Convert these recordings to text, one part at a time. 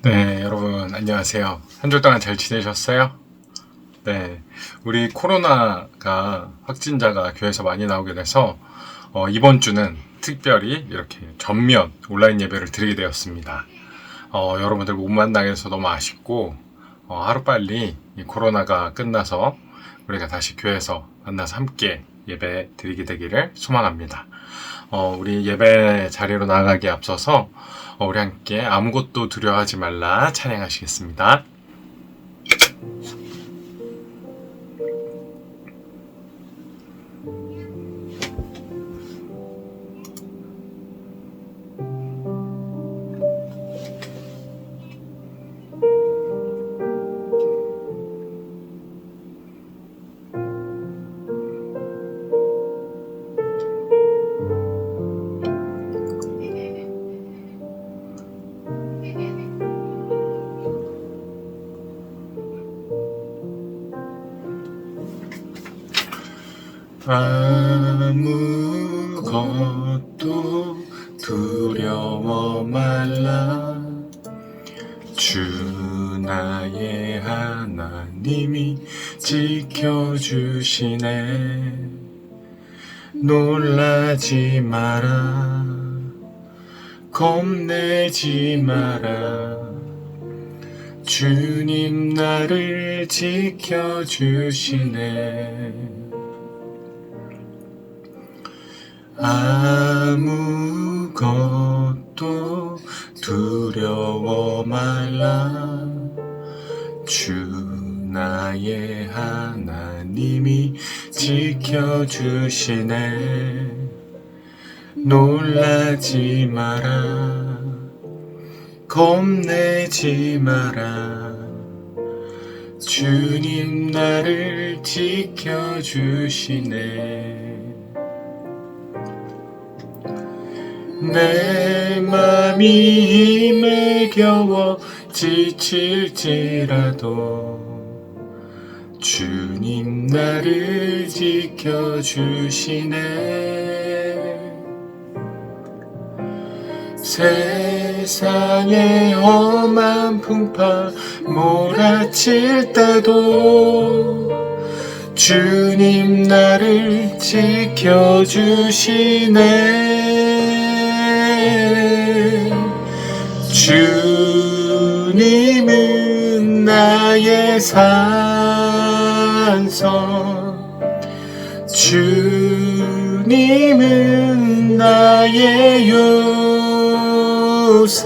네, 여러분 안녕하세요. 한 주 동안 잘 지내셨어요? 네, 우리 코로나가 확진자가 교회에서 많이 나오게 돼서 이번 주는 특별히 이렇게 전면 온라인 예배를 드리게 되었습니다. 여러분들 못 만나게 돼서 너무 아쉽고 하루빨리 이 코로나가 끝나서 우리가 다시 교회에서 만나서 함께 예배 드리게 되기를 소망합니다. 우리 예배 자리로 나가기에 앞서서 우리 함께 아무것도 두려워하지 말라 찬양하시겠습니다. 아무것도 두려워 말라. 주 나의 하나님이 지켜주시네. 놀라지 마라. 겁내지 마라. 주님 나를 지켜주시네. 아무것도 두려워 말라. 주 나의 하나님이 지켜주시네. 놀라지 마라. 겁내지 마라. 주님 나를 지켜주시네. 내 맘이 힘에 겨워 지칠지라도 주님 나를 지켜주시네. 세상의 험한 풍파 몰아칠 때도 주님 나를 지켜주시네. 주님은 나의 산성, 주님은 나의 요새,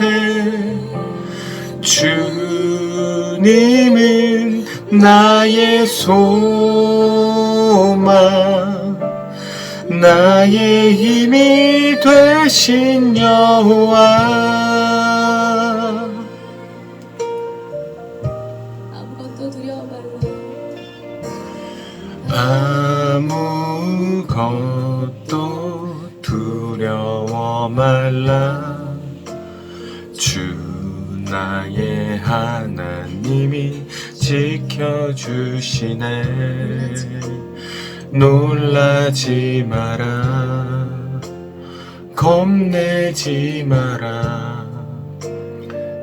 주님은 나의 소망, 나의 힘이 되신 여호와. 아무것도 두려워 말라. 아무것도 두려워 말라. 주 나의 하나님이 지켜주시네. 놀라지 마라. 겁내지 마라.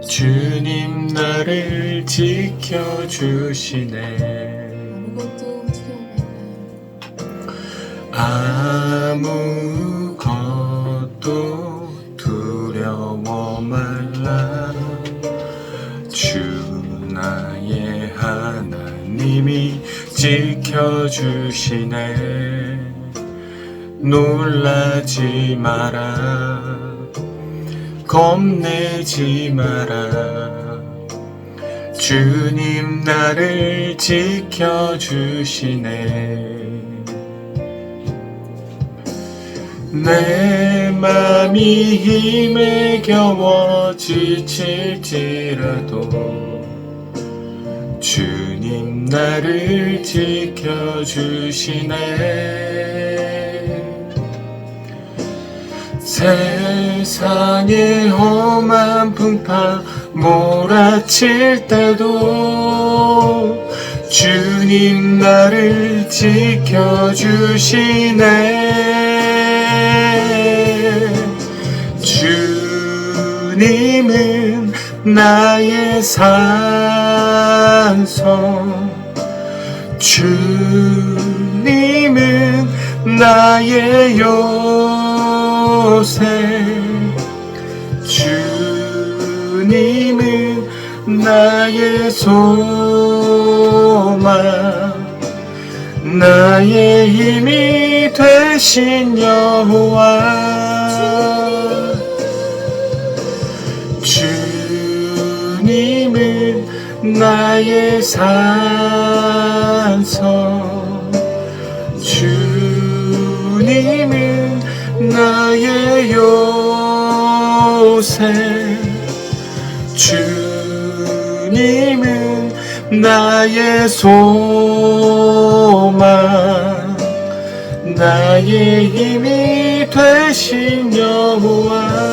주님 나를 지켜주시네. 아무것도 두려워 말라. 주 나의 하나님이 지켜주시네. 놀라지 마라. 겁내지 마라. 주님 나를 지켜주시네. 내 맘이 힘에 겨워 지칠지라도 주님 나를 지켜주시네. 세상의 험한 풍파 몰아칠 때도 주님 나를 지켜주시네. 주님은 나의 산성. 주님은 나의 요새. 주님은 나의 소망. 나의 힘이 되신 여호와. 주님은 나의 산성. 주님은 나의 요새. 주님은 나의 소망. 나의 힘이 되신 여호와.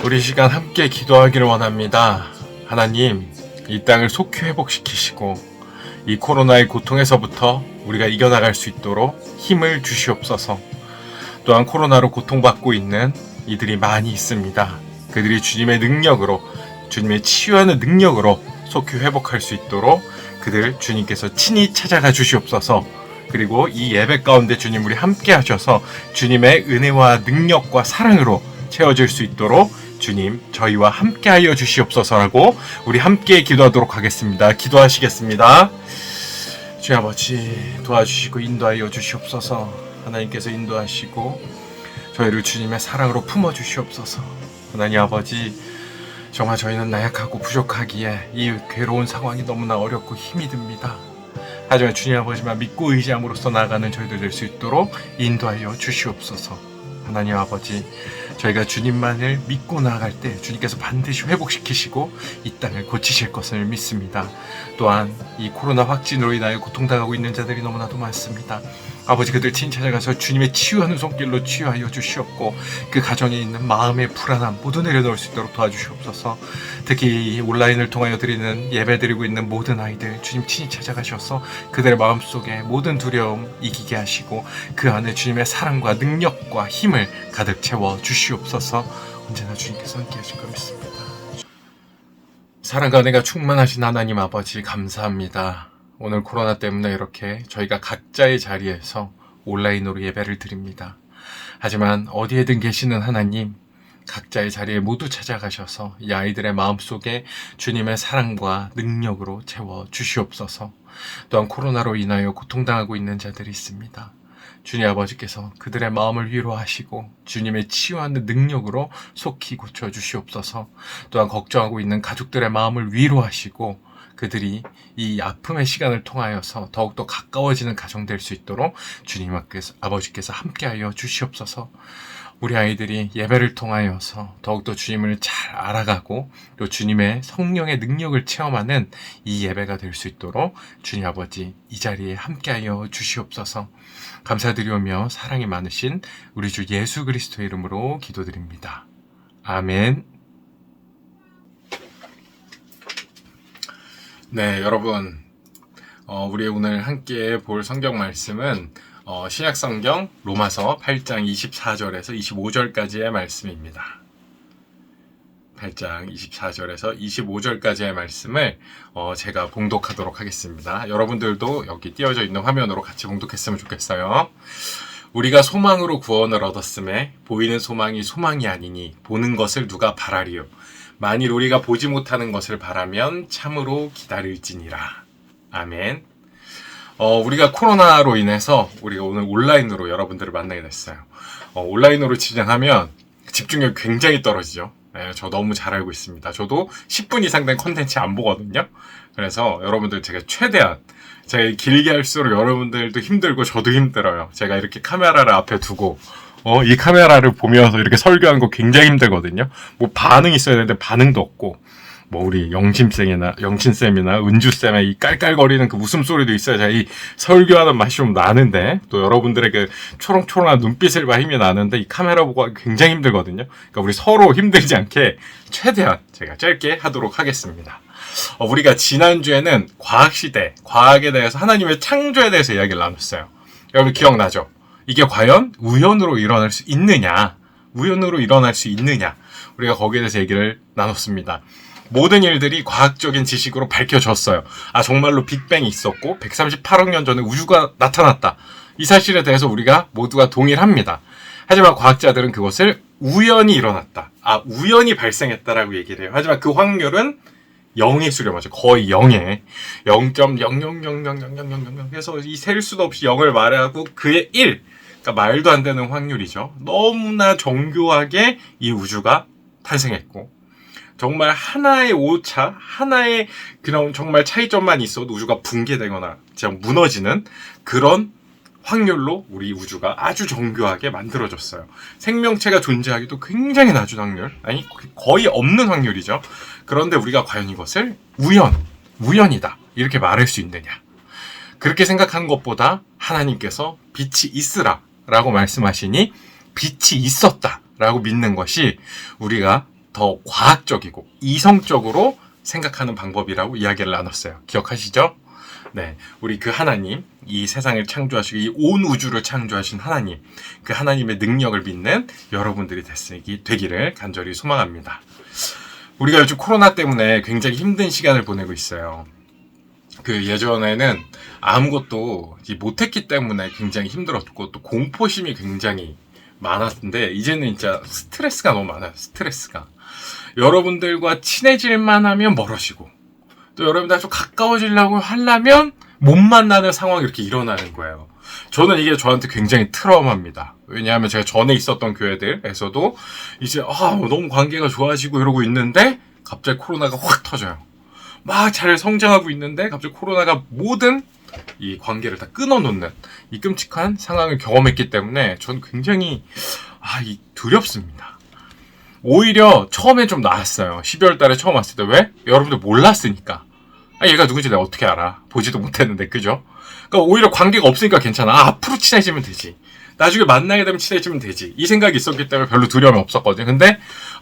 우리 시간 함께 기도하기를 원합니다. 하나님, 이 땅을 속히 회복시키시고 이 코로나의 고통에서부터 우리가 이겨나갈 수 있도록 힘을 주시옵소서. 또한 코로나로 고통받고 있는 이들이 많이 있습니다. 그들이 주님의 능력으로, 주님의 치유하는 능력으로 속히 회복할 수 있도록 그들 주님께서 친히 찾아가 주시옵소서. 그리고 이 예배 가운데 주님 우리 함께 하셔서 주님의 은혜와 능력과 사랑으로 채워질 수 있도록 주님 저희와 함께하여 주시옵소서라고 우리 함께 기도하도록 하겠습니다. 기도하시겠습니다. 주님 아버지 도와주시고 인도하여 주시옵소서. 하나님께서 인도하시고 저희를 주님의 사랑으로 품어주시옵소서. 하나님 아버지, 정말 저희는 나약하고 부족하기에 이 괴로운 상황이 너무나 어렵고 힘이 듭니다. 하지만 주님 아버지만 믿고 의지함으로써 나아가는 저희들 될 수 있도록 인도하여 주시옵소서. 하나님 아버지, 저희가 주님만을 믿고 나아갈 때 주님께서 반드시 회복시키시고 이 땅을 고치실 것을 믿습니다. 또한 이 코로나 확진으로 인하여 고통당하고 있는 자들이 너무나도 많습니다. 아버지, 그들 친히 찾아가서 주님의 치유하는 손길로 치유하여 주시옵고 그 가정에 있는 마음의 불안함 모두 내려놓을 수 있도록 도와주시옵소서. 특히 이 온라인을 통하여 드리는 예배드리고 있는 모든 아이들 주님 친히 찾아가셔서 그들의 마음속에 모든 두려움 이기게 하시고 그 안에 주님의 사랑과 능력과 힘을 가득 채워 주시옵소서. 언제나 주님께서 함께 하실 것 믿습니다. 사랑과 은혜가 충만하신 하나님 아버지 감사합니다. 오늘 코로나 때문에 이렇게 저희가 각자의 자리에서 온라인으로 예배를 드립니다. 하지만 어디에든 계시는 하나님, 각자의 자리에 모두 찾아가셔서 이 아이들의 마음속에 주님의 사랑과 능력으로 채워 주시옵소서. 또한 코로나로 인하여 고통당하고 있는 자들이 있습니다. 주님 아버지께서 그들의 마음을 위로하시고 주님의 치유하는 능력으로 속히 고쳐주시옵소서. 또한 걱정하고 있는 가족들의 마음을 위로하시고 그들이 이 아픔의 시간을 통하여서 더욱더 가까워지는 가정 될 수 있도록 주님 아버지께서 함께하여 주시옵소서. 우리 아이들이 예배를 통하여서 더욱더 주님을 잘 알아가고 또 주님의 성령의 능력을 체험하는 이 예배가 될 수 있도록 주님 아버지 이 자리에 함께하여 주시옵소서. 감사드리오며 사랑이 많으신 우리 주 예수 그리스도의 이름으로 기도드립니다. 아멘. 네, 여러분, 우리 오늘 함께 볼 성경 말씀은 신약 성경 로마서 8장 24절에서 25절까지의 말씀입니다. 8장 24절에서 25절까지의 말씀을 제가 봉독하도록 하겠습니다. 여러분들도 여기 띄어져 있는 화면으로 같이 봉독했으면 좋겠어요. 우리가 소망으로 구원을 얻었음에 보이는 소망이 소망이 아니니 보는 것을 누가 바라리요. 만일 우리가 보지 못하는 것을 바라면 참으로 기다릴지니라. 아멘. 우리가 코로나로 인해서 우리가 오늘 온라인으로 여러분들을 만나게 됐어요. 온라인으로 진행하면 집중력이 굉장히 떨어지죠. 네, 저 너무 잘 알고 있습니다. 저도 10분 이상 된 콘텐츠 안 보거든요. 그래서 여러분들 제가 최대한 제가 길게 할수록 여러분들도 힘들고 저도 힘들어요. 제가 이렇게 카메라를 앞에 두고 이 카메라를 보면서 이렇게 설교하는 거 굉장히 힘들거든요. 뭐 반응이 있어야 되는데 반응도 없고 뭐 우리 영신쌤이나 은주쌤의 이 깔깔거리는 그 웃음소리도 있어야 이 설교하는 맛이 좀 나는데 또 여러분들의 그 초롱초롱한 눈빛을 봐 힘이 나는데 이 카메라 보고 하기 굉장히 힘들거든요. 그러니까 우리 서로 힘들지 않게 최대한 제가 짧게 하도록 하겠습니다. 우리가 지난주에는 과학시대, 과학에 대해서 하나님의 창조에 대해서 이야기를 나눴어요. 여러분 기억나죠? 이게 과연 우연으로 일어날 수 있느냐? 뭐 우리 영심쌤이나 은주쌤의 이 깔깔거리는 그 웃음소리도 있어야 이 설교하는 맛이 좀 나는데 또 여러분들의 그 초롱초롱한 눈빛을 봐 힘이 나는데 이 카메라 보고 하기 굉장히 힘들거든요. 그러니까 우리 서로 힘들지 않게 최대한 제가 짧게 하도록 하겠습니다. 우리가 지난주에는 과학시대, 과학에 대해서 하나님의 창조에 대해서 이야기를 나눴어요. 여러분 기억나죠? 이게 과연 우연으로 일어날 수 있느냐? 우연으로 일어날 수 있느냐? 우리가 거기에 대해서 얘기를 나눴습니다. 모든 일들이 과학적인 지식으로 밝혀졌어요. 아, 정말로 빅뱅이 있었고 138억 년 전에 우주가 나타났다. 이 사실에 대해서 우리가 모두가 동일합니다. 하지만 과학자들은 그것을 우연히 일어났다. 아, 우연히 발생했다라고 얘기를 해요. 하지만 그 확률은 0에 수렴하죠. 거의 0에 0.000000000 해서 이 셀 수도 없이 0을 말하고 그의 1. 그러니까 말도 안 되는 확률이죠. 너무나 정교하게 이 우주가 탄생했고 정말 하나의 오차, 하나의 그런 정말 차이점만 있어도 우주가 붕괴되거나 진짜 무너지는 그런 확률로 우리 우주가 아주 정교하게 만들어졌어요. 생명체가 존재하기도 굉장히 낮은 확률, 아니 거의 없는 확률이죠. 그런데 우리가 과연 이것을 우연이다 이렇게 말할 수 있느냐? 그렇게 생각하는 것보다 하나님께서 빛이 있으라 라고 말씀하시니 빛이 있었다 라고 믿는 것이 우리가 더 과학적이고 이성적으로 생각하는 방법이라고 이야기를 나눴어요. 기억하시죠? 네, 우리 그 하나님, 이 세상을 창조하시고 이 온 우주를 창조하신 하나님, 그 하나님의 능력을 믿는 여러분들이 되기를 간절히 소망합니다. 우리가 요즘 코로나 때문에 굉장히 힘든 시간을 보내고 있어요. 그 예전에는 아무것도 못했기 때문에 굉장히 힘들었고 또 공포심이 굉장히 많았는데 이제는 진짜 스트레스가 너무 많아요. 스트레스가. 여러분들과 친해질만 하면 멀어지고 또 여러분들 좀 가까워지려고 하려면 못 만나는 상황이 이렇게 일어나는 거예요. 저는 이게 저한테 굉장히 트라우마입니다. 왜냐하면 제가 전에 있었던 교회들에서도 이제 너무 관계가 좋아지고 이러고 있는데 갑자기 코로나가 확 터져요. 막 잘 성장하고 있는데 갑자기 코로나가 모든 이 관계를 다 끊어놓는 이 끔찍한 상황을 경험했기 때문에 저는 굉장히 두렵습니다. 오히려 처음엔 좀 나았어요. 12월 달에 처음 왔을 때. 왜? 여러분들 몰랐으니까. 얘가 누군지 내가 어떻게 알아? 보지도 못했는데, 그죠? 그러니까 오히려 관계가 없으니까 괜찮아. 앞으로 친해지면 되지. 나중에 만나게 되면 친해지면 되지. 이 생각이 있었기 때문에 별로 두려움이 없었거든요. 근데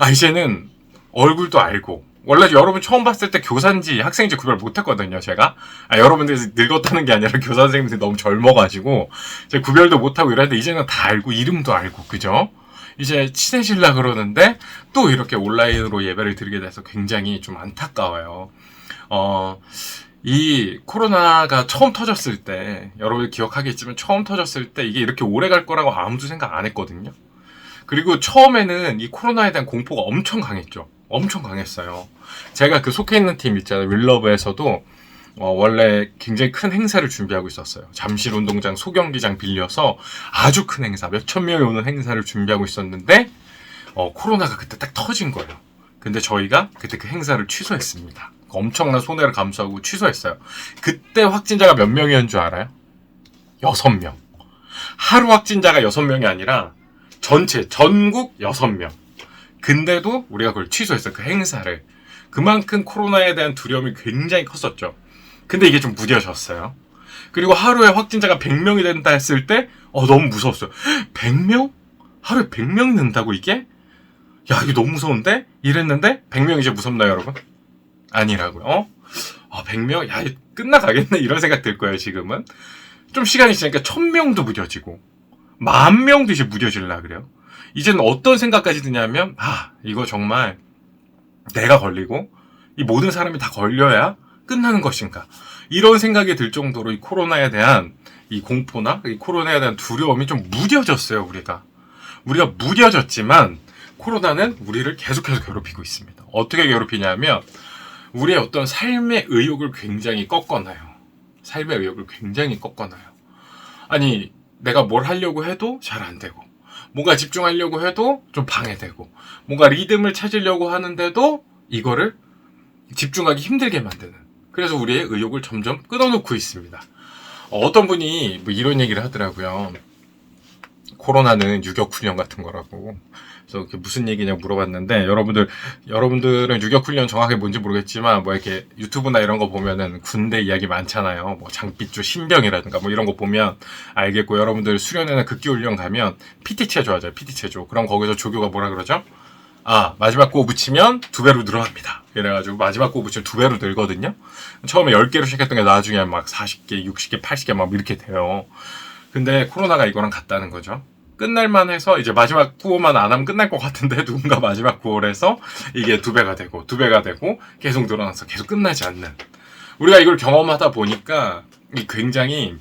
이제는 얼굴도 알고 원래 여러분 처음 봤을 때 교사인지 학생인지 구별 못했거든요, 제가. 여러분들이 늙었다는 게 아니라 교사 선생님들이 너무 젊어가지고 제가 구별도 못하고 이랬는데 이제는 다 알고 이름도 알고, 그죠? 이제 친해지려고 그러는데 또 이렇게 온라인으로 예배를 드리게 돼서 굉장히 좀 안타까워요. 이 코로나가 처음 터졌을 때 여러분들 기억하겠지만 처음 터졌을 때 이게 이렇게 오래 갈 거라고 아무도 생각 안 했거든요. 그리고 처음에는 이 코로나에 대한 공포가 엄청 강했죠. 엄청 강했어요. 제가 그 속해 있는 팀 있잖아요. 윌러브에서도 원래 굉장히 큰 행사를 준비하고 있었어요. 잠실 운동장 소경기장 빌려서 아주 큰 행사, 몇천 명이 오는 행사를 준비하고 있었는데 코로나가 그때 딱 터진 거예요. 근데 저희가 그때 그 행사를 취소했습니다. 엄청난 손해를 감수하고 취소했어요. 그때 확진자가 몇 명이었는 줄 알아요? 6명. 하루 확진자가 6명이 아니라 전국 6명. 근데도 우리가 그걸 취소했어요. 그 행사를. 그만큼 코로나에 대한 두려움이 굉장히 컸었죠. 근데 이게 좀 무뎌졌어요. 그리고 하루에 확진자가 100명이 된다 했을 때 너무 무서웠어요. 100명? 하루에 100명 는다고 이게? 야, 이게 너무 무서운데? 이랬는데 100명 이제 무섭나요, 여러분? 아니라고요. 100명? 야, 끝나가겠네? 이런 생각 들 거예요, 지금은. 좀 시간이 지나니까 1000명도 무뎌지고 10,000명도 이제 무뎌질라 그래요. 이제는 어떤 생각까지 드냐면 이거 정말 내가 걸리고 이 모든 사람이 다 걸려야 끝나는 것인가, 이런 생각이 들 정도로 이 코로나에 대한 이 공포나 이 코로나에 대한 두려움이 좀 무뎌졌어요. 우리가 무뎌졌지만 코로나는 우리를 계속해서 괴롭히고 있습니다. 어떻게 괴롭히냐면 우리의 어떤 삶의 의욕을 굉장히 꺾어놔요. 삶의 의욕을 굉장히 꺾어놔요. 아니, 내가 뭘 하려고 해도 잘 안 되고, 뭔가 집중하려고 해도 좀 방해되고, 뭔가 리듬을 찾으려고 하는데도 이거를 집중하기 힘들게 만드는, 그래서 우리의 의욕을 점점 끊어놓고 있습니다. 어떤 분이 이런 얘기를 하더라고요. 코로나는 유격훈련 같은 거라고. 그래서 무슨 얘기냐고 물어봤는데, 여러분들은 유격훈련 정확하게 뭔지 모르겠지만, 이렇게 유튜브나 이런 거 보면은 군대 이야기 많잖아요. 장비조 신병이라든가 이런 거 보면 알겠고, 여러분들 수련회나 극기훈련 가면 PT체조 하죠. PT체조. 그럼 거기서 조교가 뭐라 그러죠? 마지막 고 붙이면 2배로 늘어납니다. 이래가지고 마지막 고 붙이면 2배로 늘거든요. 처음에 10개로 시작했던 게 나중에 40개, 60개, 80개 이렇게 돼요. 근데 코로나가 이거랑 같다는 거죠. 끝날만 해서 이제 마지막 구호만 안 하면 끝날 것 같은데 누군가 마지막 구호를 해서 이게 2배가 되고 2배가 되고 계속 늘어나서 계속 끝나지 않는, 우리가 이걸 경험하다 보니까 굉장히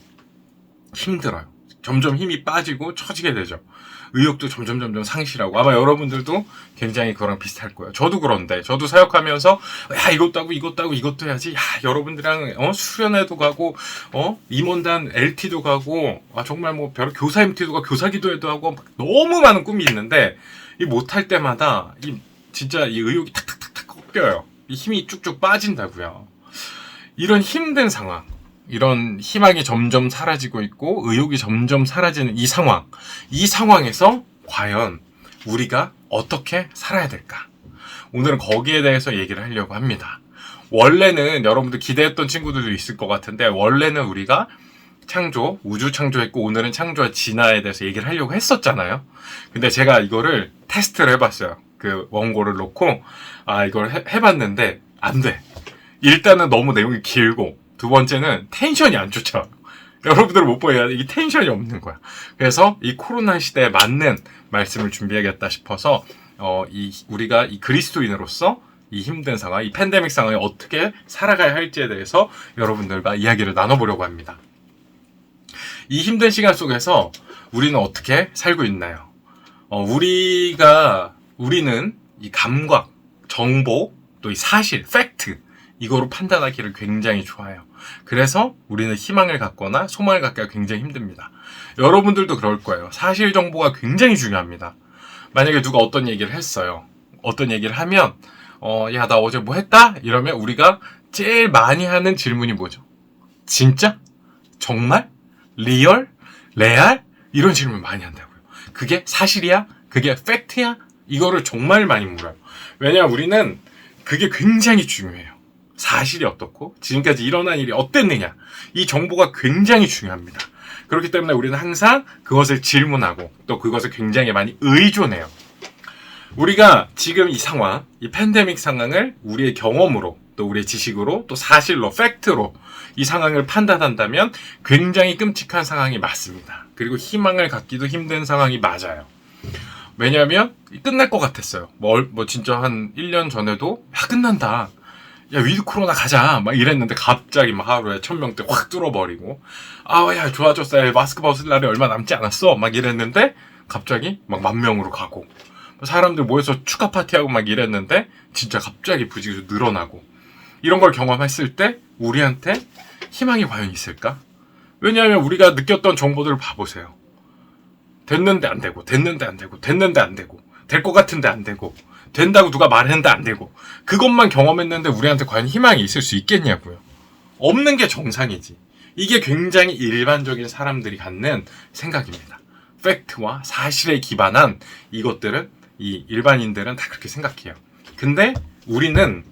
힘들어요. 점점 힘이 빠지고 처지게 되죠. 의욕도 점점 상실하고, 아마 여러분들도 굉장히 그거랑 비슷할 거예요. 저도 그런데, 저도 사역하면서 야 이것도 하고 이것도 해야지, 야 여러분들이랑 수련회도 가고 임원단 LT도 가고, 정말 뭐 별 교사 MT도 가고 교사 기도회도 하고 막 너무 많은 꿈이 있는데, 이 못할 때마다 진짜 이 의욕이 탁탁탁탁 꺾여요. 이 힘이 쭉쭉 빠진다고요. 이런 힘든 상황, 이런 희망이 점점 사라지고 있고 의욕이 점점 사라지는 이 상황에서 과연 우리가 어떻게 살아야 될까? 오늘은 거기에 대해서 얘기를 하려고 합니다. 원래는 여러분들 기대했던 친구들도 있을 것 같은데, 원래는 우리가 창조, 우주 창조했고 오늘은 창조와 진화에 대해서 얘기를 하려고 했었잖아요. 근데 제가 이거를 테스트를 해봤어요. 그 원고를 놓고 이걸 해봤는데 안 돼. 일단은 너무 내용이 길고, 두 번째는 텐션이 안 좋죠. 여러분들 못 보여야 이게 텐션이 없는 거야. 그래서 이 코로나 시대에 맞는 말씀을 준비하겠다 싶어서 우리가 이 그리스도인으로서 이 힘든 상황, 이 팬데믹 상황에 어떻게 살아가야 할지에 대해서 여러분들과 이야기를 나눠보려고 합니다. 이 힘든 시간 속에서 우리는 어떻게 살고 있나요? 우리는 이 감각, 정보, 또 이 사실, 팩트, 이거로 판단하기를 굉장히 좋아해요. 그래서 우리는 희망을 갖거나 소망을 갖기가 굉장히 힘듭니다. 여러분들도 그럴 거예요. 사실 정보가 굉장히 중요합니다. 만약에 누가 어떤 얘기를 했어요. 어떤 얘기를 하면 야, 나 어제 뭐 했다? 이러면 우리가 제일 많이 하는 질문이 뭐죠? 진짜? 정말? 리얼? 레알? 이런 질문 많이 한다고요. 그게 사실이야? 그게 팩트야? 이거를 정말 많이 물어요. 왜냐하면 우리는 그게 굉장히 중요해요. 사실이 어떻고 지금까지 일어난 일이 어땠느냐, 이 정보가 굉장히 중요합니다. 그렇기 때문에 우리는 항상 그것을 질문하고 또 그것을 굉장히 많이 의존해요. 우리가 지금 이 상황, 이 팬데믹 상황을 우리의 경험으로 또 우리의 지식으로 또 사실로, 팩트로 이 상황을 판단한다면 굉장히 끔찍한 상황이 맞습니다. 그리고 희망을 갖기도 힘든 상황이 맞아요. 왜냐하면 끝날 것 같았어요. 뭐 진짜 한 1년 전에도 끝난다, 야 위드 코로나 가자 막 이랬는데 갑자기 막 하루에 1000명대 확 뚫어버리고, 야 좋아졌어, 야, 마스크 벗을 날이 얼마 남지 않았어 막 이랬는데 갑자기 막 10,000명으로 가고, 사람들 모여서 축하 파티하고 막 이랬는데 진짜 갑자기 부지기수 늘어나고, 이런 걸 경험했을 때 우리한테 희망이 과연 있을까? 왜냐하면 우리가 느꼈던 정보들을 봐보세요. 됐는데 안 되고, 됐는데 안 되고, 됐는데 안 되고, 될 것 같은데 안 되고, 된다고 누가 말했는데 안 되고, 그것만 경험했는데 우리한테 과연 희망이 있을 수 있겠냐고요. 없는 게 정상이지. 이게 굉장히 일반적인 사람들이 갖는 생각입니다. 팩트와 사실에 기반한 이것들은 이 일반인들은 다 그렇게 생각해요. 근데 우리는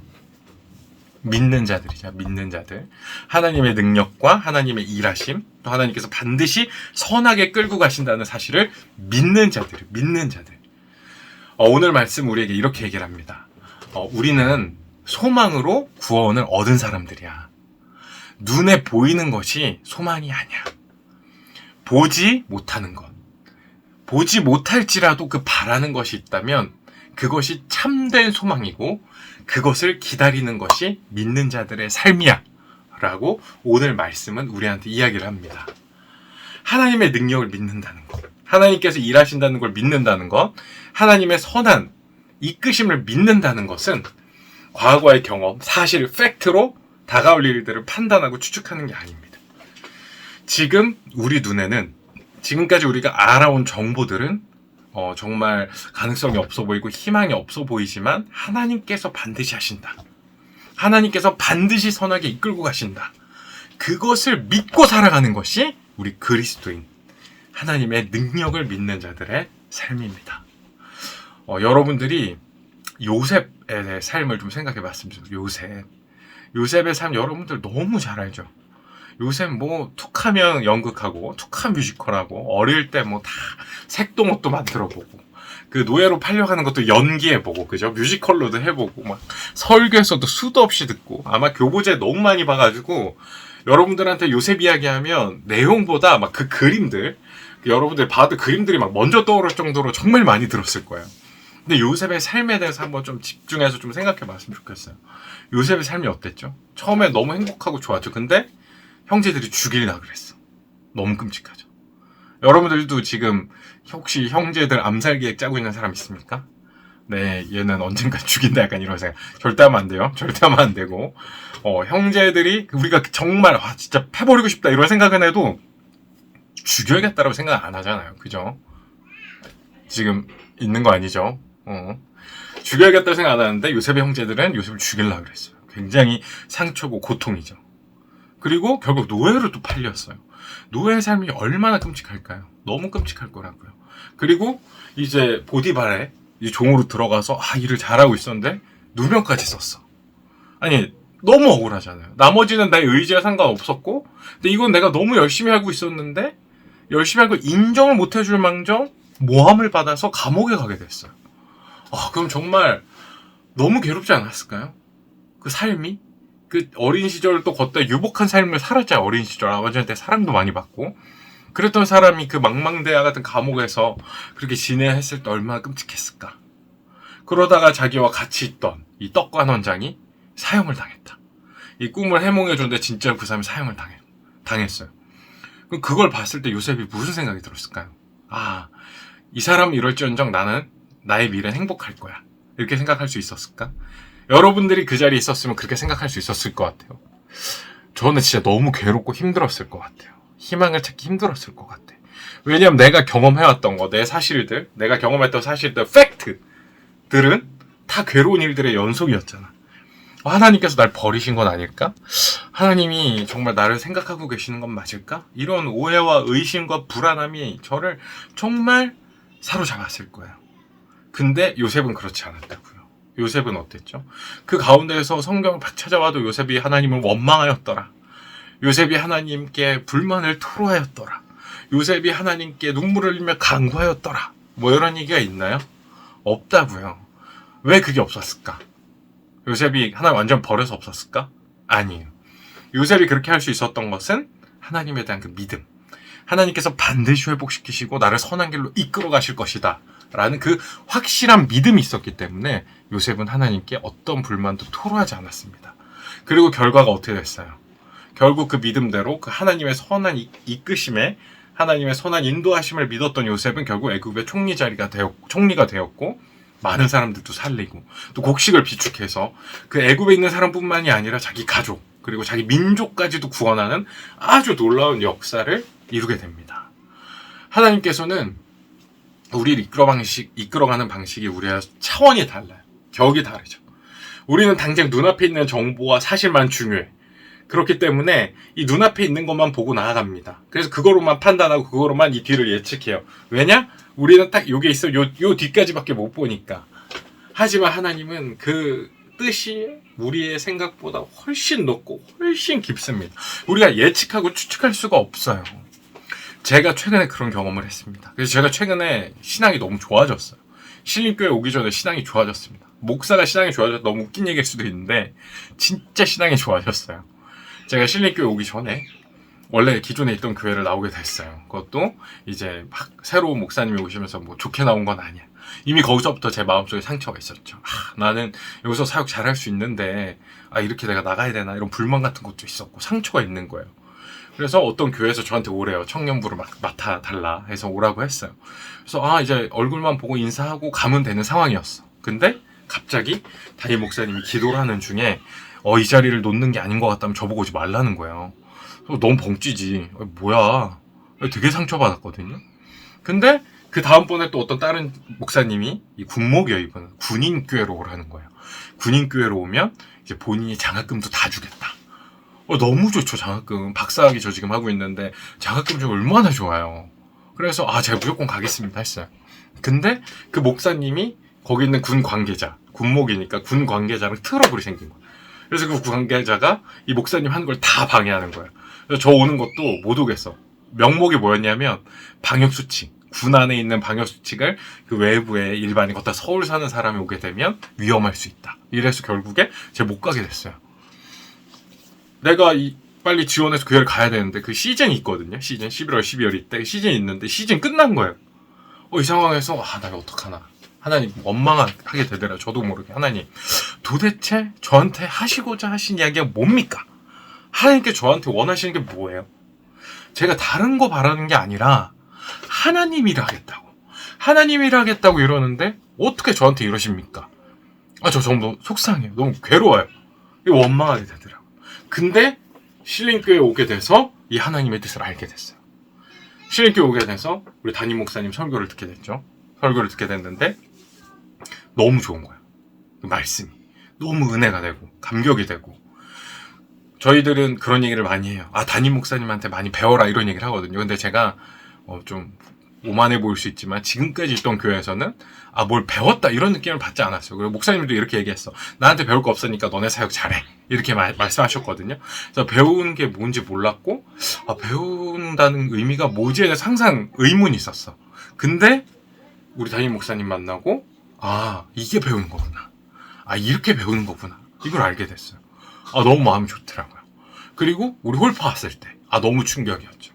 믿는 자들이죠. 믿는 자들. 하나님의 능력과 하나님의 일하심, 또 하나님께서 반드시 선하게 끌고 가신다는 사실을 믿는 자들. 오늘 말씀 우리에게 이렇게 얘기를 합니다. 우리는 소망으로 구원을 얻은 사람들이야. 눈에 보이는 것이 소망이 아니야. 보지 못하는 것. 보지 못할지라도 그 바라는 것이 있다면 그것이 참된 소망이고 그것을 기다리는 것이 믿는 자들의 삶이야. 라고 오늘 말씀은 우리한테 이야기를 합니다. 하나님의 능력을 믿는다는 것, 하나님께서 일하신다는 걸 믿는다는 것, 하나님의 선한 이끄심을 믿는다는 것은 과거의 경험, 사실, 팩트로 다가올 일들을 판단하고 추측하는 게 아닙니다. 지금 우리 눈에는 지금까지 우리가 알아온 정보들은 정말 가능성이 없어 보이고 희망이 없어 보이지만 하나님께서 반드시 하신다. 하나님께서 반드시 선하게 이끌고 가신다. 그것을 믿고 살아가는 것이 우리 그리스도인, 하나님의 능력을 믿는 자들의 삶입니다. 여러분들이 요셉의 삶을 좀 생각해 봤으면 좋겠어요. 요셉의 삶 여러분들 너무 잘 알죠. 요셉 뭐 툭하면 연극하고 툭하면 뮤지컬하고 어릴 때 뭐 다 색동옷도 만들어보고 그 노예로 팔려가는 것도 연기해보고, 그죠? 뮤지컬로도 해보고 막 설교에서도 수도 없이 듣고, 아마 교보제 너무 많이 봐가지고 여러분들한테 요셉 이야기하면 내용보다 막 그 그림들, 여러분들 봐도 그림들이 막 먼저 떠오를 정도로 정말 많이 들었을 거예요. 근데 요셉의 삶에 대해서 한번 좀 집중해서 좀 생각해 봤으면 좋겠어요. 요셉의 삶이 어땠죠? 처음에 너무 행복하고 좋았죠. 근데 형제들이 죽이려고 그랬어. 너무 끔찍하죠. 여러분들도 지금 혹시 형제들 암살 계획 짜고 있는 사람 있습니까? 네, 얘는 언젠가 죽인다 약간 이런 생각. 절대 하면 안 돼요. 절대 하면 안 되고. 형제들이 우리가 정말 진짜 패버리고 싶다 이런 생각은 해도 죽여야겠다라고 생각 안 하잖아요. 그죠? 지금 있는 거 아니죠? 죽여야겠다고 생각 안 하는데 요셉의 형제들은 요셉을 죽이려고 그랬어요. 굉장히 상처고 고통이죠. 그리고 결국 노예로 또 팔렸어요. 노예의 삶이 얼마나 끔찍할까요? 너무 끔찍할 거라고요. 그리고 이제 보디발에 이 종으로 들어가서 일을 잘하고 있었는데 누명까지 썼어. 아니 너무 억울하잖아요. 나머지는 나의 의지와 상관없었고 근데 이건 내가 너무 열심히 하고 있었는데 열심히 한 걸 인정을 못 해줄 망정 모함을 받아서 감옥에 가게 됐어요. 그럼 정말 너무 괴롭지 않았을까요? 그 삶이? 그 어린 시절을 또 걷다 유복한 삶을 살았잖아요. 어린 시절 아버지한테 사랑도 많이 받고 그랬던 사람이 그 망망대하 같은 감옥에서 그렇게 지내야 했을 때 얼마나 끔찍했을까. 그러다가 자기와 같이 있던 이 떡관 원장이 사형을 당했다. 이 꿈을 해몽해줬는데 진짜로 그 사람이 사형을 당했어요. 그럼 그걸 봤을 때 요셉이 무슨 생각이 들었을까요? 이 사람은 이럴지언정 나는 나의 미래는 행복할 거야. 이렇게 생각할 수 있었을까? 여러분들이 그 자리에 있었으면 그렇게 생각할 수 있었을 것 같아요. 저는 진짜 너무 괴롭고 힘들었을 것 같아요. 희망을 찾기 힘들었을 것 같아. 왜냐면 내가 경험해왔던 거, 내 사실들, 내가 경험했던 사실들, 팩트들은 다 괴로운 일들의 연속이었잖아. 하나님께서 날 버리신 건 아닐까? 하나님이 정말 나를 생각하고 계시는 건 맞을까? 이런 오해와 의심과 불안함이 저를 정말 사로잡았을 거예요. 근데 요셉은 그렇지 않았다고요. 요셉은 어땠죠? 그 가운데에서 성경을 막 찾아와도 요셉이 하나님을 원망하였더라. 요셉이 하나님께 불만을 토로하였더라. 요셉이 하나님께 눈물을 흘리며 간구하였더라. 뭐 이런 얘기가 있나요? 없다고요. 왜 그게 없었을까? 요셉이 하나님 완전 버려서 없었을까? 아니에요. 요셉이 그렇게 할 수 있었던 것은 하나님에 대한 그 믿음. 하나님께서 반드시 회복시키시고 나를 선한 길로 이끌어 가실 것이다. 라는 그 확실한 믿음이 있었기 때문에 요셉은 하나님께 어떤 불만도 토로하지 않았습니다. 그리고 결과가 어떻게 됐어요? 결국 그 믿음대로 그 하나님의 선한 이끄심에 하나님의 선한 인도하심을 믿었던 요셉은 결국 애굽의 총리가 되었고 많은 사람들도 살리고 또 곡식을 비축해서 그 애굽에 있는 사람뿐만이 아니라 자기 가족 그리고 자기 민족까지도 구원하는 아주 놀라운 역사를 이루게 됩니다. 하나님께서는 우리를 이끌어가는 방식이 우리와 차원이 달라요. 격이 다르죠. 우리는 당장 눈앞에 있는 정보와 사실만 중요해. 그렇기 때문에 이 눈앞에 있는 것만 보고 나아갑니다. 그래서 그거로만 판단하고 그거로만 이 뒤를 예측해요. 왜냐? 우리는 딱 요게 있어 요 뒤까지밖에 못 보니까. 하지만 하나님은 그 뜻이 우리의 생각보다 훨씬 높고 훨씬 깊습니다. 우리가 예측하고 추측할 수가 없어요. 제가 최근에 그런 경험을 했습니다. 그래서 제가 최근에 신앙이 너무 좋아졌어요. 신림교회 오기 전에 신앙이 좋아졌습니다. 목사가 신앙이 좋아져서 너무 웃긴 얘기일 수도 있는데 진짜 신앙이 좋아졌어요. 제가 신림교회 오기 전에 원래 기존에 있던 교회를 나오게 됐어요. 그것도 이제 막 새로운 목사님이 오시면서 뭐 좋게 나온 건 아니야. 이미 거기서부터 제 마음속에 상처가 있었죠. 나는 여기서 사역 잘할 수 있는데 이렇게 내가 나가야 되나 이런 불만 같은 것도 있었고 상처가 있는 거예요. 그래서 어떤 교회에서 저한테 오래요. 청년부를 맡아달라 해서 오라고 했어요. 그래서 이제 얼굴만 보고 인사하고 가면 되는 상황이었어. 근데 갑자기 담임 목사님이 기도를 하는 중에 이 자리를 놓는 게 아닌 것 같다면 저보고 오지 말라는 거예요. 너무 벙찌지. 뭐야. 되게 상처받았거든요. 근데 그 다음번에 또 어떤 다른 목사님이 이 군목이에요. 이분은 군인교회로 오라는 거예요. 군인교회로 오면 이제 본인이 장학금도 다 주겠다. 너무 좋죠. 장학금. 박사학위 저 지금 하고 있는데 장학금 좀 얼마나 좋아요. 그래서 제가 무조건 가겠습니다 했어요. 근데 그 목사님이 거기 있는 군 관계자, 군목이니까 군 관계자랑 트러블이 생긴 거예요. 그래서 그 관계자가 이 목사님 하는 걸 다 방해하는 거예요. 그래서 저 오는 것도 못 오겠어. 명목이 뭐였냐면 방역수칙. 군 안에 있는 방역수칙을 그 외부에 일반인 걷다 서울 사는 사람이 오게 되면 위험할 수 있다. 이래서 결국에 제가 못 가게 됐어요. 내가 빨리 지원해서 교회를 가야 되는데 그 시즌이 있거든요. 시즌 11월 12월 이때 시즌이 있는데 시즌 끝난 거예요. 이 상황에서 나 이거 어떡하나. 하나님 원망하게 되더라고요. 저도 모르게. 하나님 도대체 저한테 하시고자 하신 이야기가 뭡니까? 하나님께 저한테 원하시는 게 뭐예요? 제가 다른 거 바라는 게 아니라 하나님 일을 하겠다고. 하나님 일을 하겠다고 이러는데 어떻게 저한테 이러십니까? 저 정도 속상해요. 너무 괴로워요. 원망하게 되더라고요. 근데 신림교회에 오게 돼서 이 하나님의 뜻을 알게 됐어요. 신림교회 오게 돼서 우리 담임 목사님 설교를 듣게 됐죠. 설교를 듣게 됐는데 너무 좋은 거예요. 그 말씀이 너무 은혜가 되고 감격이 되고 저희들은 그런 얘기를 많이 해요. 담임 목사님한테 많이 배워라 이런 얘기를 하거든요. 근데 제가 좀 오만해 보일 수 있지만 지금까지 있던 교회에서는 뭘 배웠다 이런 느낌을 받지 않았어요. 그리고 목사님도 이렇게 얘기했어. 나한테 배울 거 없으니까 너네 사역 잘해. 이렇게 말씀하셨거든요. 그래서 배우는 게 뭔지 몰랐고 배운다는 의미가 뭐지에 대해서 항상 의문이 있었어. 근데 우리 담임 목사님 만나고 이게 배우는 거구나. 이렇게 배우는 거구나. 이걸 알게 됐어요. 너무 마음이 좋더라고요. 그리고 우리 홀파 왔을 때 너무 충격이었죠.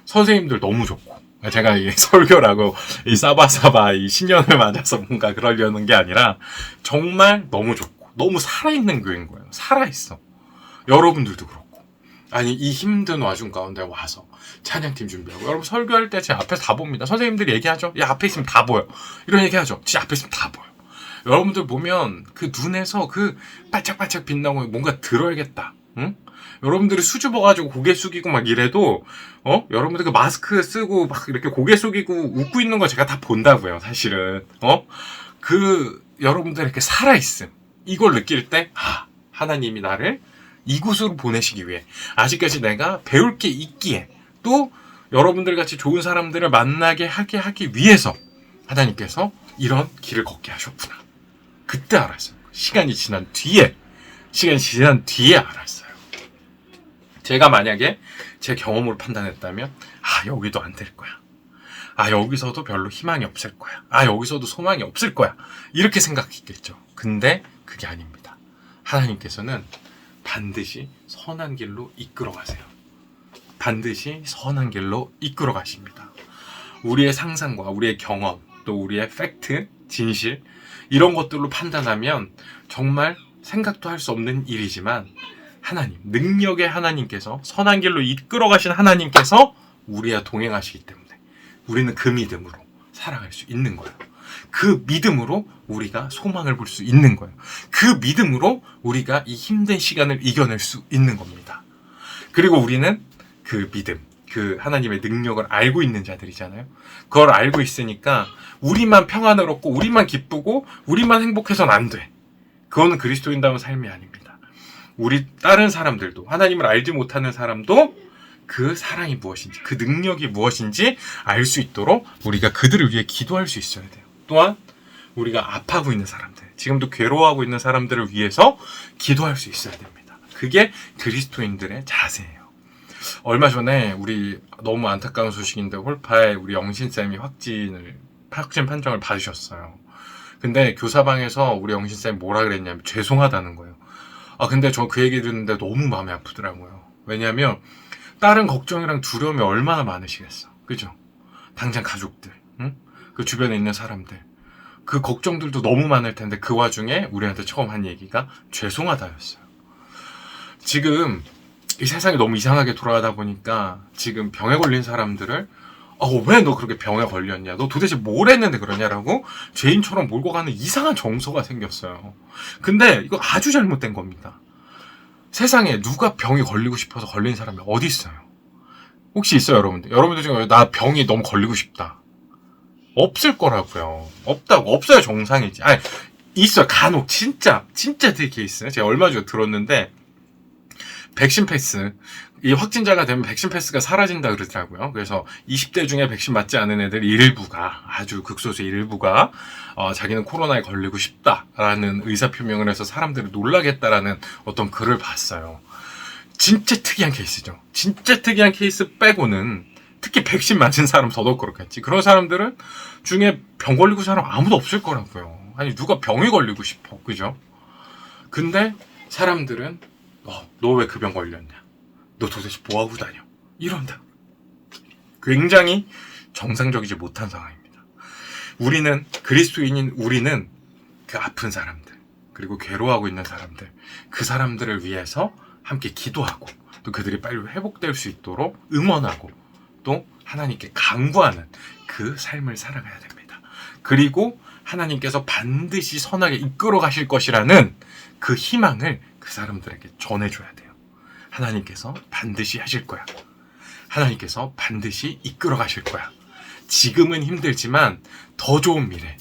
선생님들 너무 좋고 제가 이 설교라고 이 사바사바 이 신년을 맞아서 뭔가 그러려는 게 아니라 정말 너무 좋고 너무 살아있는 교회인 거예요. 살아있어. 여러분들도 그렇고 이 힘든 와중 가운데 와서 찬양팀 준비하고 여러분 설교할 때 제 앞에서 다 봅니다. 선생님들이 얘기하죠. 앞에 있으면 다 보여. 이런 얘기하죠. 제 앞에 있으면 다 보여. 여러분들 보면 그 눈에서 그 반짝반짝 빛나고 뭔가 들어야겠다. 응? 여러분들이 수줍어가지고 고개 숙이고 막 이래도 여러분들 그 마스크 쓰고 막 이렇게 고개 숙이고 웃고 있는 거 제가 다 본다고요. 사실은 여러분들 이렇게 살아있음 이걸 느낄 때 하나님이 나를 이곳으로 보내시기 위해 아직까지 내가 배울 게 있기에 또 여러분들 같이 좋은 사람들을 만나게 하기 위해서 하나님께서 이런 길을 걷게 하셨구나. 그때 알았어요. 시간이 지난 뒤에 알았어요. 제가 만약에 제 경험으로 판단했다면 여기도 안 될 거야. 여기서도 별로 희망이 없을 거야. 여기서도 소망이 없을 거야. 이렇게 생각했겠죠. 근데 그게 아닙니다. 하나님께서는 반드시 선한 길로 이끌어 가세요. 반드시 선한 길로 이끌어 가십니다. 우리의 상상과 우리의 경험, 또 우리의 팩트, 진실 이런 것들로 판단하면 정말 생각도 할 수 없는 일이지만 하나님, 능력의 하나님께서 선한 길로 이끌어 가신 하나님께서 우리와 동행하시기 때문에 우리는 그 믿음으로 살아갈 수 있는 거예요. 그 믿음으로 우리가 소망을 볼 수 있는 거예요. 그 믿음으로 우리가 이 힘든 시간을 이겨낼 수 있는 겁니다. 그리고 우리는 그 믿음, 그 하나님의 능력을 알고 있는 자들이잖아요. 그걸 알고 있으니까 우리만 평안을 얻고 우리만 기쁘고 우리만 행복해서는 안 돼. 그거는 그리스도인다운 삶이 아닙니다. 우리 다른 사람들도 하나님을 알지 못하는 사람도 그 사랑이 무엇인지 그 능력이 무엇인지 알 수 있도록 우리가 그들을 위해 기도할 수 있어야 돼요. 또한 우리가 아파하고 있는 사람들 지금도 괴로워하고 있는 사람들을 위해서 기도할 수 있어야 됩니다. 그게 그리스도인들의 자세예요. 얼마 전에 우리 너무 안타까운 소식인데 홀파에 우리 영신쌤이 확진 판정을 받으셨어요. 근데 교사방에서 우리 영신쌤이 뭐라 그랬냐면 죄송하다는 거예요. 근데 저 그 얘기 듣는데 너무 마음이 아프더라고요. 왜냐면 다른 걱정이랑 두려움이 얼마나 많으시겠어. 그죠? 당장 가족들, 응? 그 주변에 있는 사람들. 그 걱정들도 너무 많을 텐데 그 와중에 우리한테 처음 한 얘기가 죄송하다였어요. 지금 이 세상이 너무 이상하게 돌아가다 보니까 지금 병에 걸린 사람들을 왜 너 그렇게 병에 걸렸냐? 너 도대체 뭘 했는데 그러냐라고 죄인처럼 몰고 가는 이상한 정서가 생겼어요. 근데 이거 아주 잘못된 겁니다. 세상에 누가 병이 걸리고 싶어서 걸린 사람이 어디 있어요? 혹시 있어요, 여러분들? 여러분들 중에 나 병이 너무 걸리고 싶다. 없을 거라고요. 없어요, 정상이지. 있어요. 간혹 진짜 되게 케이스. 제가 얼마 전에 들었는데 백신 패스. 이 확진자가 되면 백신 패스가 사라진다 그러더라고요. 그래서 20대 중에 백신 맞지 않은 애들 일부가 아주 극소수의 일부가 자기는 코로나에 걸리고 싶다라는 의사표명을 해서 사람들을 놀라겠다라는 어떤 글을 봤어요. 진짜 특이한 케이스죠. 진짜 특이한 케이스 빼고는 특히 백신 맞은 사람 더더욱 그렇겠지. 그런 사람들은 중에 병 걸리고 사람 아무도 없을 거라고요. 누가 병이 걸리고 싶어. 그죠? 근데 사람들은 너 왜 그 병 걸렸냐? 너 도대체 뭐하고 다녀? 이런다. 굉장히 정상적이지 못한 상황입니다. 우리는, 그리스도인인 우리는 그 아픈 사람들, 그리고 괴로워하고 있는 사람들, 그 사람들을 위해서 함께 기도하고, 또 그들이 빨리 회복될 수 있도록 응원하고, 또 하나님께 간구하는 그 삶을 살아가야 됩니다. 그리고 하나님께서 반드시 선하게 이끌어 가실 것이라는 그 희망을 그 사람들에게 전해줘야 돼요. 하나님께서 반드시 하실 거야. 하나님께서 반드시 이끌어 가실 거야. 지금은 힘들지만 더 좋은 미래,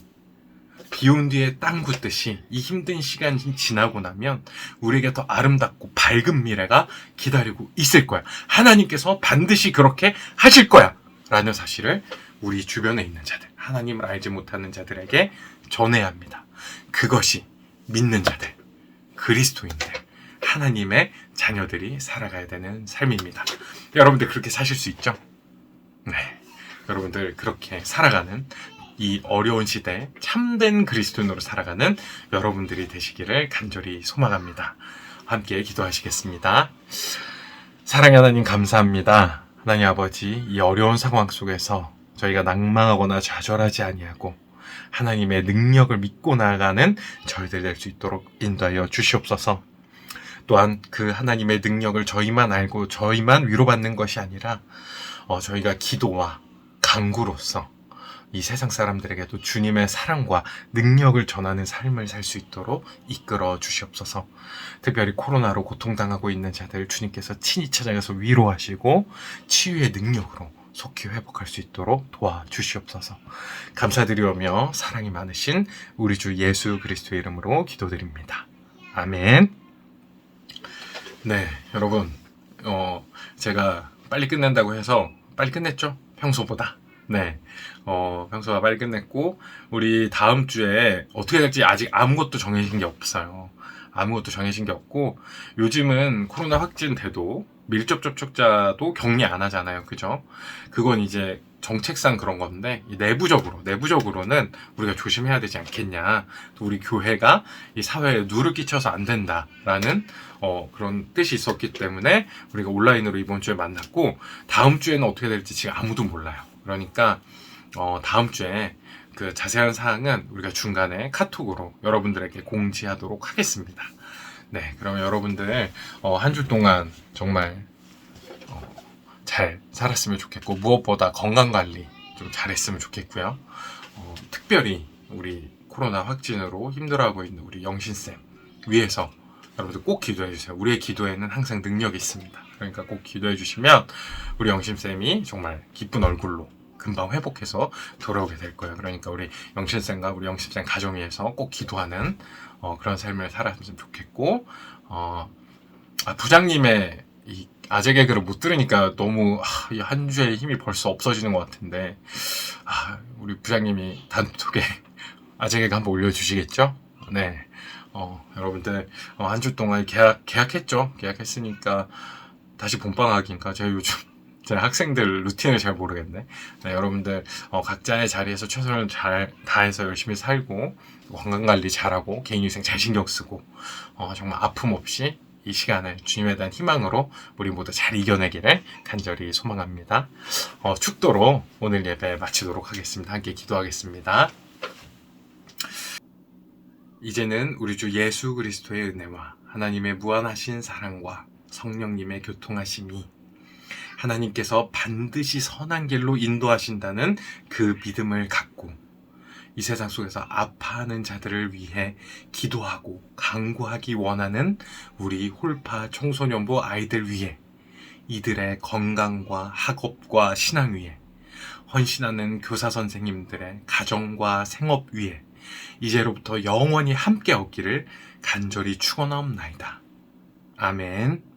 비 온 뒤에 땅 굳듯이 이 힘든 시간이 지나고 나면 우리에게 더 아름답고 밝은 미래가 기다리고 있을 거야. 하나님께서 반드시 그렇게 하실 거야 라는 사실을 우리 주변에 있는 자들, 하나님을 알지 못하는 자들에게 전해야 합니다. 그것이 믿는 자들, 그리스도인들, 하나님의 자녀들이 살아가야 되는 삶입니다. 여러분들 그렇게 사실 수 있죠? 네, 여러분들 그렇게 살아가는 이 어려운 시대에 참된 그리스도인으로 살아가는 여러분들이 되시기를 간절히 소망합니다. 함께 기도하시겠습니다. 사랑의 하나님 감사합니다. 하나님 아버지, 이 어려운 상황 속에서 저희가 낭망하거나 좌절하지 아니하고 하나님의 능력을 믿고 나아가는 저희들 될 수 있도록 인도하여 주시옵소서. 또한 그 하나님의 능력을 저희만 알고 저희만 위로받는 것이 아니라 저희가 기도와 간구로서 이 세상 사람들에게도 주님의 사랑과 능력을 전하는 삶을 살 수 있도록 이끌어 주시옵소서. 특별히 코로나로 고통당하고 있는 자들 주님께서 친히 찾아가서 위로하시고 치유의 능력으로 속히 회복할 수 있도록 도와주시옵소서. 감사드리오며 사랑이 많으신 우리 주 예수 그리스도의 이름으로 기도드립니다. 아멘. 네, 여러분, 제가 빨리 끝낸다고 해서 빨리 끝냈죠? 평소보다. 네, 평소와 빨리 끝냈고, 우리 다음 주에 어떻게 될지 아직 아무것도 정해진 게 없어요. 아무것도 정해진 게 없고, 요즘은 코로나 확진돼도 밀접 접촉자도 격리 안 하잖아요. 그죠? 그건 이제 정책상 그런 건데, 내부적으로는 우리가 조심해야 되지 않겠냐. 또 우리 교회가 이 사회에 누를 끼쳐서 안 된다라는 그런 뜻이 있었기 때문에 우리가 온라인으로 이번 주에 만났고, 다음 주에는 어떻게 될지 지금 아무도 몰라요. 그러니까 다음 주에 그 자세한 사항은 우리가 중간에 카톡으로 여러분들에게 공지하도록 하겠습니다. 네, 그러면 여러분들 한 주 동안 정말 잘 살았으면 좋겠고, 무엇보다 건강관리 좀 잘했으면 좋겠고요. 특별히 우리 코로나 확진으로 힘들어하고 있는 우리 영신쌤 위해서 여러분들 꼭 기도해주세요. 우리의 기도에는 항상 능력이 있습니다. 그러니까 꼭 기도해주시면 우리 영신쌤이 정말 기쁜 얼굴로 금방 회복해서 돌아오게 될 거예요. 그러니까 우리 영신쌤과 우리 영신쌤 가정 위해서 꼭 기도하는 그런 삶을 살았으면 좋겠고, 부장님의 이 아재 개그를 못 들으니까 너무 이 한 주의 힘이 벌써 없어지는 것 같은데, 우리 부장님이 단톡에 아재 개그 한번 올려주시겠죠? 네, 여러분들 한 주 동안 계약했죠? 계약했으니까 다시 본방학인가? 제가 요즘 제 학생들 루틴을 잘 모르겠네. 네, 여러분들 각자의 자리에서 최선을 잘 다해서 열심히 살고 건강관리 잘하고 개인위생 잘 신경 쓰고 정말 아픔 없이 이 시간을 주님에 대한 희망으로 우리 모두 잘 이겨내기를 간절히 소망합니다. 축도로 오늘 예배 마치도록 하겠습니다. 함께 기도하겠습니다. 이제는 우리 주 예수 그리스도의 은혜와 하나님의 무한하신 사랑과 성령님의 교통하심이, 하나님께서 반드시 선한 길로 인도하신다는 그 믿음을 갖고 이 세상 속에서 아파하는 자들을 위해 기도하고 간구하기 원하는 우리 홀파 청소년부 아이들 위해, 이들의 건강과 학업과 신앙 위해, 헌신하는 교사 선생님들의 가정과 생업 위해 이제로부터 영원히 함께 얻기를 간절히 축원하옵나이다. 아멘.